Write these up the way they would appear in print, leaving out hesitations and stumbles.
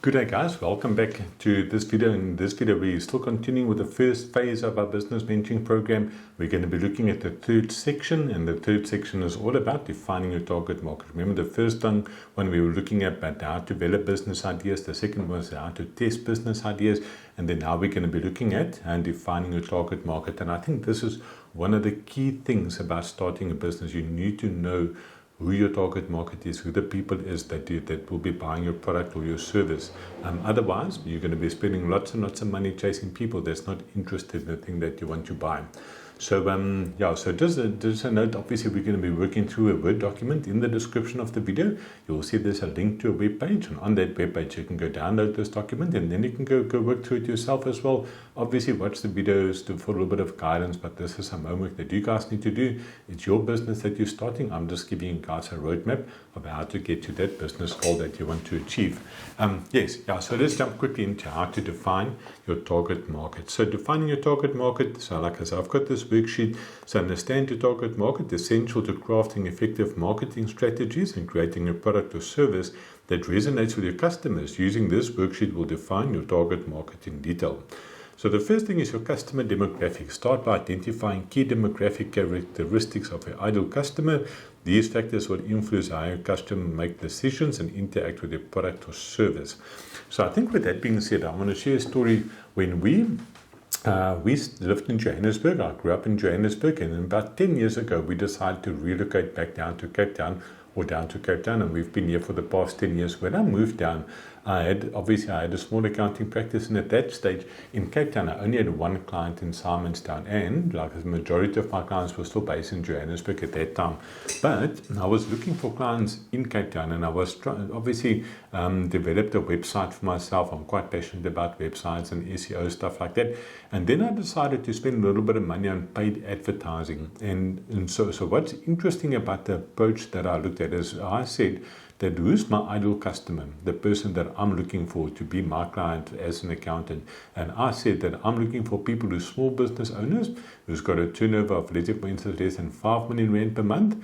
Good day guys, welcome back to this video. In this video we're still continuing with the first phase of our business mentoring program. We're going to be looking at the third section, and the third section is all about defining your target market. Remember the first one when we were looking at how to develop business ideas, the second was how to test business ideas, and then now we're going to be looking at and defining your target market. And I think this is one of the key things about starting a business. You need to know who your target market is, who the people is that will be buying your product or your service. Otherwise, you're going to be spending lots and lots of money chasing people that's not interested in the thing that you want to buy. So so just a note, obviously we're going to be working through a Word document. In the description of the video, you'll see there's a link to a web page, and on that web page you can go download this document, and then you can go work through it yourself as well. Obviously watch the videos for a little bit of guidance, but this is some homework that you guys need to do. It's your business that you're starting. I'm just giving you guys a roadmap of how to get to that business goal that you want to achieve. So let's jump quickly into how to define your target market. So defining your target market, so like I said, I've got this worksheet. So understand your target market, essential to crafting effective marketing strategies and creating a product or service that resonates with your customers. Using this worksheet will define your target market in detail. So the first thing is your customer demographics. Start by identifying key demographic characteristics of your ideal customer. These factors will influence how your customer make decisions and interact with your product or service. So I think with that being said, I want to share a story. When we lived in Johannesburg. I grew up in Johannesburg, and about 10 years ago we decided to relocate back down to Cape Town, and we've been here for the past 10 years. When I moved down, I had a small accounting practice, and at that stage in Cape Town I only had one client in Simonstown, and like the majority of my clients were still based in Johannesburg at that time. But I was looking for clients in Cape Town, and I was developed a website for myself. I'm quite passionate about websites and SEO stuff like that. And then I decided to spend a little bit of money on paid advertising. And so what's interesting about the approach that I looked at is I said that who's my ideal customer, the person that I'm looking for to be my client as an accountant. And I said that I'm looking for people who are small business owners, who's got a turnover of, let's say for instance, less than 5 million rand per month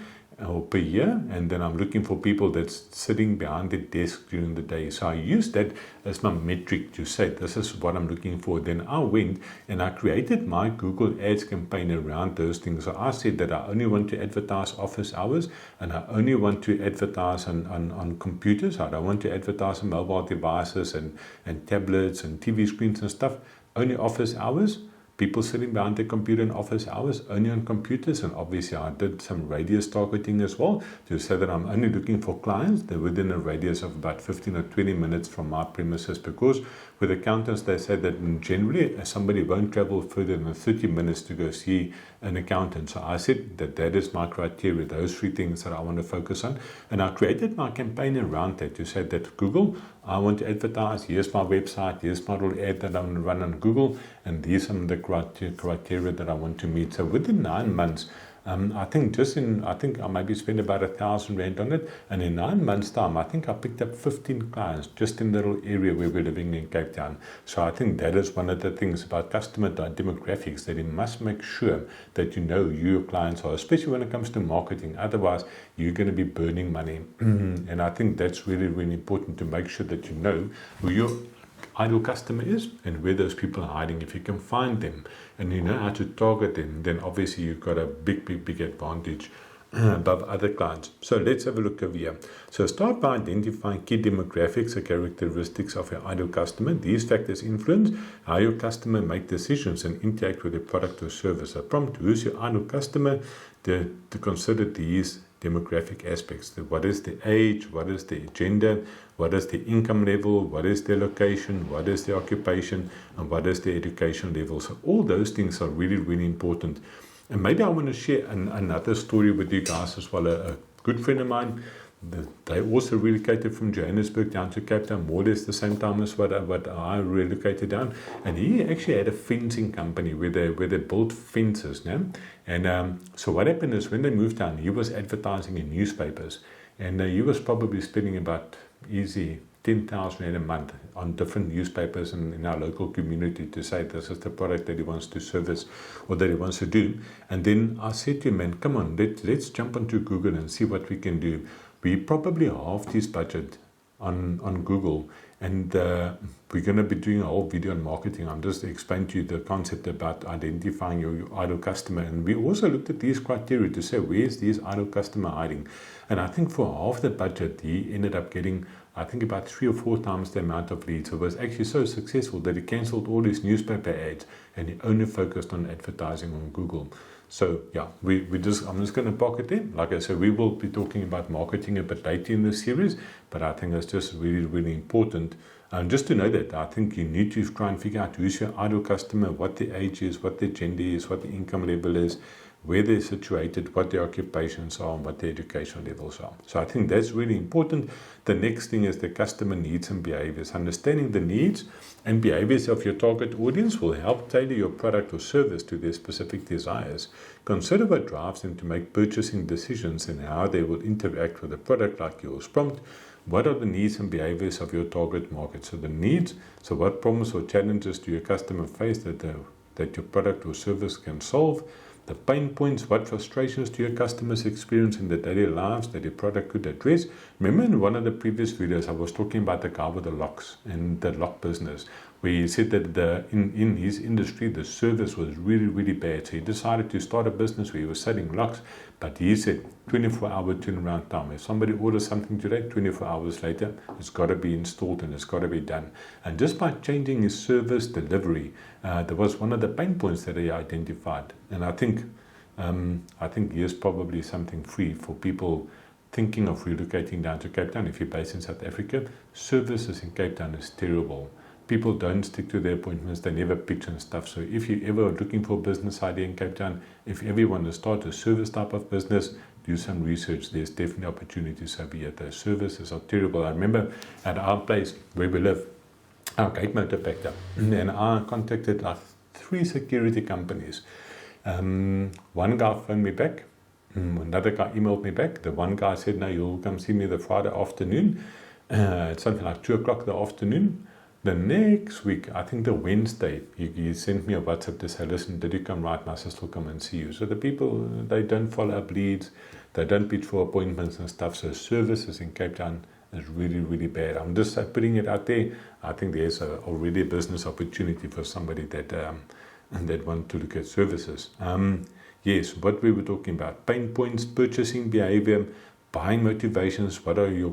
or per year, and then I'm looking for people that's sitting behind the desk during the day. So I used that as my metric to say this is what I'm looking for. Then I went and I created my Google Ads campaign around those things. So I said that I only want to advertise office hours, and I only want to advertise on computers. I don't want to advertise on mobile devices and tablets and TV screens and stuff. Only office hours. People sitting behind the computer in office hours, only on computers. And obviously I did some radius targeting as well to say that I'm only looking for clients that within a radius of about 15 or 20 minutes from my premises, because with accountants they say that generally somebody won't travel further than 30 minutes to go see an accountant. So I said that is my criteria, those 3 things that I want to focus on. And I created my campaign around that to say that Google, I want to advertise, here's my website, here's my little ad that I want to run on Google, and these are the criteria that I want to meet. So within 9 months, I think I maybe spent about 1,000 rand on it, and in 9 months' time, I think I picked up 15 clients just in the little area where we're living in Cape Town. So I think that is one of the things about customer demographics, that you must make sure that you know who your clients are, especially when it comes to marketing. Otherwise, you're going to be burning money. And I think that's really, really important to make sure that you know who your ideal customer is and where those people are hiding. If you can find them and you know how to target them, then obviously you've got a big advantage above other clients. So let's have a look over here. So start by identifying key demographics or characteristics of your ideal customer. These factors influence how your customer make decisions and interact with your product or service. A prompt: who's your ideal customer? To consider these demographic aspects. What is the age? What is the gender? What is the income level? What is their location? What is the occupation? And what is the education level? So all those things are really, really important. And maybe I want to share another story with you guys as well. A good friend of mine, they also relocated from Johannesburg down to Cape Town, more or less the same time as what I relocated down. And he actually had a fencing company where they built fences. Now. And so what happened is when they moved down, he was advertising in newspapers. And he was probably spending about easy 10,000 rand a month on different newspapers in our local community to say this is the product that he wants to service or that he wants to do. And then I said to him, man, come on, let's jump onto Google and see what we can do. We probably halved his budget on Google. And we're going to be doing a whole video on marketing. I'm just explaining to you the concept about identifying your ideal customer. And we also looked at these criteria to say, where's these ideal customer hiding? And I think for half the budget, he ended up getting, I think, about 3 or 4 times the amount of leads. So it was actually so successful that he cancelled all his newspaper ads and he only focused on advertising on Google. So yeah, I'm just going to park it there. Like I said, we will be talking about marketing a bit later in this series, but I think it's just really, really important. Just to know that I think you need to try and figure out who's your ideal customer, what their age is, what their gender is, what their income level is, where they're situated, what their occupations are, and what their educational levels are. So I think that's really important. The next thing is the customer needs and behaviors. Understanding the needs and behaviors of your target audience will help tailor your product or service to their specific desires. Consider what drives them to make purchasing decisions and how they will interact with a product like yours. Prompt: what are the needs and behaviors of your target market? So the needs, so what problems or challenges do your customer face that your product or service can solve? The pain points, what frustrations do your customers experience in their daily lives that your product could address? Remember in one of the previous videos, I was talking about the guy with the locks and the lock business, where he said that in his industry, the service was really, really bad. So he decided to start a business where he was selling locks, but he said 24-hour turnaround time. If somebody orders something today, 24 hours later, it's got to be installed and it's got to be done. And just by changing his service delivery, there was one of the pain points that he identified. And I think here's probably something free for people thinking of relocating down to Cape Town. If you're based in South Africa, services in Cape Town is terrible. People don't stick to their appointments, they never pitch and stuff. So if you ever are looking for a business idea in Cape Town, if you ever want to start a service type of business, do some research. There's definitely opportunities over here. The services are terrible. I remember at our place where we live, our gate motor packed up, and I contacted like 3 security companies. One guy phoned me back, another guy emailed me back. The one guy said, no, you'll come see me the Friday afternoon. It's something like 2 o'clock in the afternoon. The next week, I think the Wednesday, he sent me a WhatsApp to say, listen, did you come right? My sister will come and see you. So the people, they don't follow up leads, they don't pitch for appointments and stuff. So services in Cape Town is really, really bad. I'm just putting it out there. I think there's already a business opportunity for somebody that want to look at services. Yes, what we were talking about, pain points, purchasing behavior, buying motivations. What are your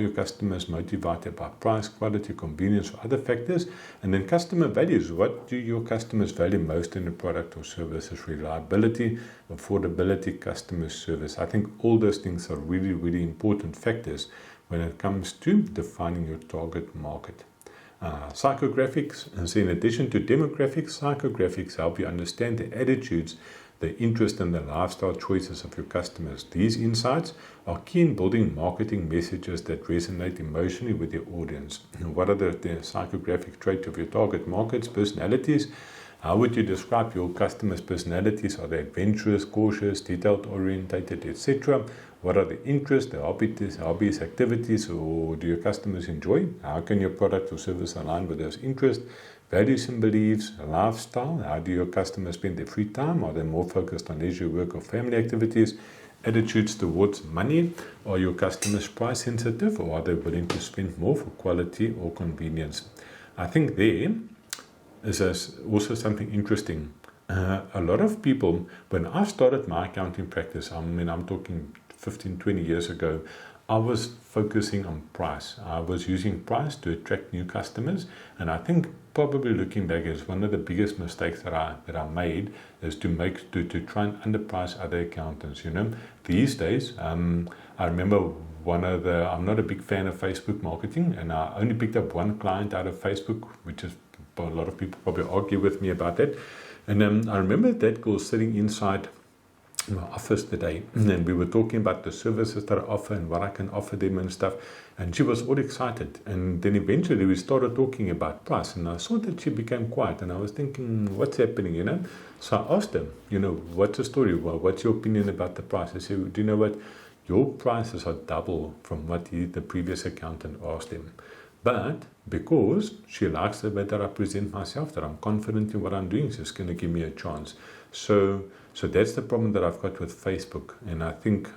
customers motivated by? Price, quality, convenience, or other factors? And then customer values. What do your customers value most in a product or services? Reliability, affordability, customer service. I think all those things are really, really important factors when it comes to defining your target market. Psychographics, and so in addition to demographics, psychographics help you understand the attitudes, the interest and the lifestyle choices of your customers. These insights are key in building marketing messages that resonate emotionally with your audience. And what are the psychographic traits of your target market's personalities? How would you describe your customers' personalities? Are they adventurous, cautious, detail-orientated, etc.? What are the interests, the hobbies, activities, or do your customers enjoy? How can your product or service align with those interests? Values and beliefs, lifestyle. How do your customers spend their free time? Are they more focused on leisure, work, or family activities? Attitudes towards money. Are your customers price sensitive, or are they willing to spend more for quality or convenience? I think there is also something interesting. A lot of people, when I started my accounting practice, I'm talking 15, 20 years ago, I was focusing on price. I was using price to attract new customers, and I think probably looking back is one of the biggest mistakes that I made is to try and underprice other accountants. These days, I remember I'm not a big fan of Facebook marketing, and I only picked up one client out of Facebook, which is a lot of people probably argue with me about that. And I remember that girl sitting inside my office today, and we were talking about the services that I offer and what I can offer them and stuff, and she was all excited. And then eventually we started talking about price, and I saw that she became quiet, and I was thinking, what's happening, So I asked her, what's the story? Well, what's your opinion about the price? I said, do you know what? Your prices are double from what the previous accountant asked him. But because she likes the way that I present myself, that I'm confident in what I'm doing, she's going to give me a chance. So that's the problem that I've got with Facebook. And I think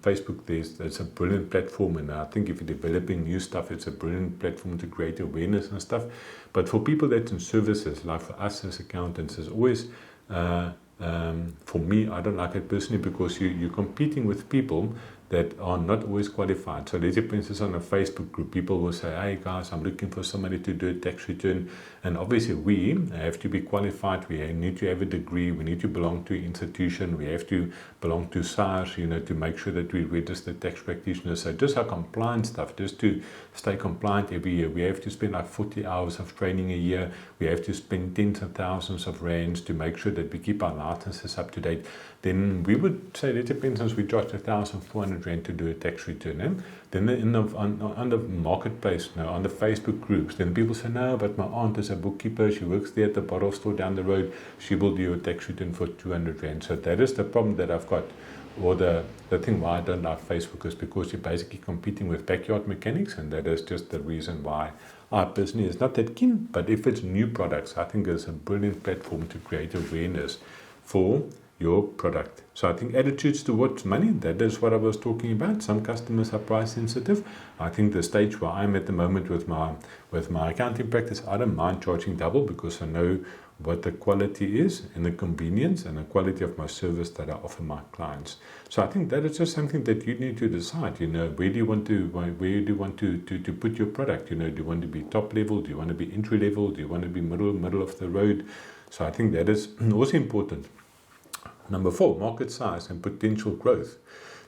Facebook, it's a brilliant platform. And I think if you're developing new stuff, it's a brilliant platform to create awareness and stuff. But for people that's in services, like for us as accountants, is always, for me, I don't like it personally, because you're competing with people that are not always qualified. So let's say, for instance, on a Facebook group, people will say, hey guys, I'm looking for somebody to do a tax return. And obviously we have to be qualified. We need to have a degree. We need to belong to an institution. We have to belong to SARS, to make sure that we register tax practitioners. So just our compliance stuff, just to stay compliant every year, we have to spend like 40 hours of training a year. We have to spend tens of thousands of rands to make sure that we keep our licenses up to date. Then we would say, let's say, for instance, we charge 1,400 rand to do a tax return. Then on the marketplace, on the Facebook groups, then people say, no, but my aunt is a bookkeeper. She works there at the bottle store down the road. She will do a tax return for 200 rand. So that is the problem that I've got. Or the thing why I don't like Facebook is because you're basically competing with backyard mechanics, and that is just the reason why I personally is not that keen. But if it's new products, I think it's a brilliant platform to create awareness for your product. So I think attitudes towards money, that is what I was talking about. Some customers are price sensitive. I think the stage where I'm at the moment with my accounting practice, I don't mind charging double, because I know what the quality is and the convenience and the quality of my service that I offer my clients. So I think that is just something that you need to decide. Where do you want to put your product? Do you want to be top level? Do you want to be entry level? Do you want to be middle of the road? So I think that is also important. Number 4, market size and potential growth.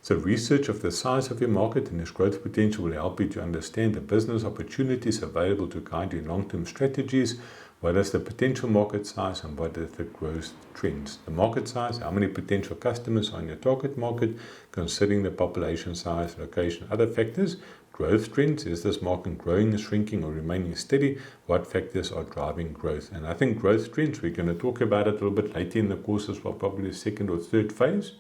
So research of the size of your market and its growth potential will help you to understand the business opportunities available to guide your long-term strategies. What is the potential market size and what is the growth trends? The market size, how many potential customers are in your target market, considering the population size, location, other factors. Growth trends, is this market growing, shrinking, or remaining steady? What factors are driving growth? And I think growth trends, we're going to talk about it a little bit later in the course as well, probably the second or third phase.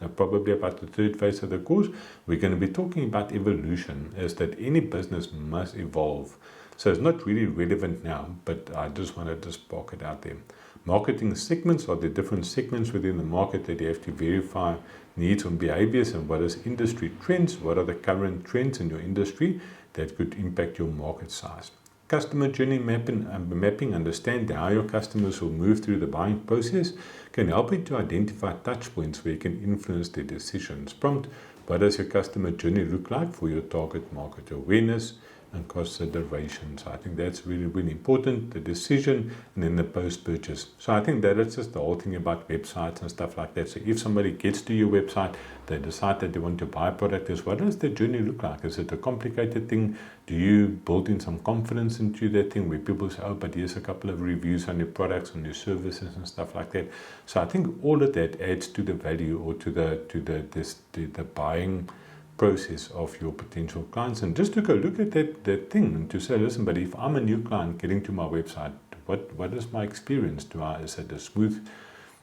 Now, probably about the third phase of the course, we're going to be talking about evolution, is that any business must evolve. So it's not really relevant now, but I just wanted to spark it out there. Marketing segments are the different segments within the market that you have to verify needs and behaviors, and what is industry trends, what are the current trends in your industry that could impact your market size. Customer journey mapping, understand how your customers will move through the buying process, can help you to identify touch points where you can influence their decisions. Prompt, what does your customer journey look like for your target market? Awareness and consideration. So I think that's really, really important, the decision and then the post-purchase. So I think that is just the whole thing about websites and stuff like that. So if somebody gets to your website, they decide that they want to buy a product, what does the journey look like? Is it a complicated thing? Do you build in some confidence into that thing where people say, oh, but here's a couple of reviews on your products, on your services and stuff like that. So I think all of that adds to the value or to the buying process of your potential clients. And just to go look at that thing and to say, listen, but if I'm a new client getting to my website, what is my experience? Is it a smooth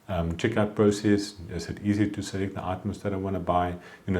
checkout process? Is it easy to select the items that I want to buy?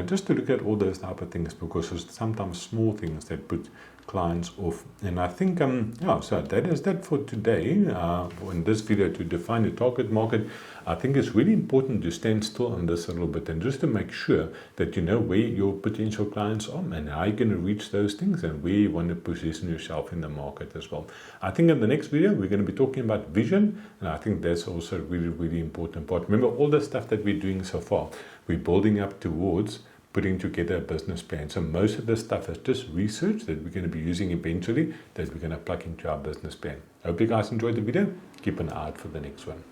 Just to look at all those type of things, because there's sometimes small things that put clients off. And I think so that is that for today. In this video, to define the target market, I think it's really important to stand still on this a little bit and just to make sure that you know where your potential clients are and how you're going to reach those things and where you want to position yourself in the market as well. I think in the next video, we're going to be talking about vision, and I think that's also a really, really important part. Remember, all the stuff that we're doing so far, we're building up towards putting together a business plan. So most of this stuff is just research that we're going to be using eventually, that we're going to plug into our business plan. I hope you guys enjoyed the video. Keep an eye out for the next one.